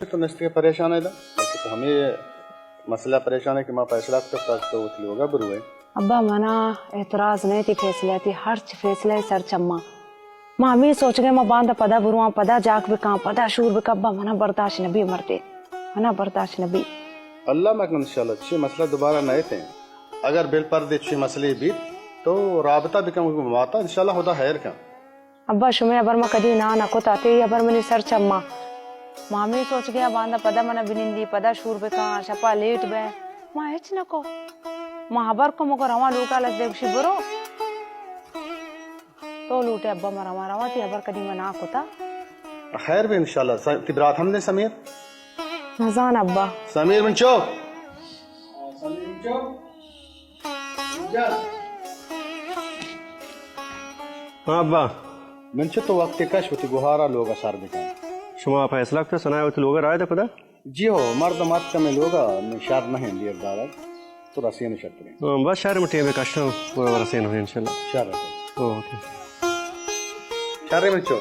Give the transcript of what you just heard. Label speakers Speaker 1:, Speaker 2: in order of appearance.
Speaker 1: तो नस्ती परेशान है तो हमें मसला परेशान है कि माँ फैसला तो उतली होगा बुरू है
Speaker 2: अब्बा मना एतराज नहीं थी फैसले थी हर फैसले सर चम्मा माँ मी सोच गए माँ बांधा पदा बुरुआ पदा जाक भी कहाँ पदा शूर भी कब्बा मना बर्दाश्त नबी मरते मना बर्दाश्त नबी
Speaker 1: अल्लाह मैं इंशाल्लाह अच्छे मसला दोबारा नए थे अगर बिल पर दे अच्छे मसले भी तो राबता भी कम माता इंशाल्लाह खुदा खैर का
Speaker 2: अब्बा शुमे अबर मैं कदी ना नको ताते अबर मनी सर चम्मा मामी सोच गया बांधा पदा मना बिनिंदी पदा शूर पे कहाँ छपा लेट बे माँ हेच नको माँ अबर को मगर हवा लूटा लग दे शिबरो तो लूटे अब्बा मरा मारा थी अबर कदी मैं ना कोता
Speaker 1: खैर भी इंशाल्लाह तिबरात हमने समीर
Speaker 2: नजान अब्बा
Speaker 1: समीर मंचो
Speaker 3: हाँ अब्बा
Speaker 1: मंचो तो वक्त कश होती गुहारा लोग असर दिखा
Speaker 3: शुमा फैसला तो सुनाया होते लोग राय तो पता
Speaker 1: जी हो मर्द मत कमे लोग निशार नहीं दिए दादा तो रसिया नहीं शकते
Speaker 3: बस शहर में टीम कष्ट रसेन हो इंशाल्लाह
Speaker 1: शहर
Speaker 3: ओके
Speaker 1: शहर मंचो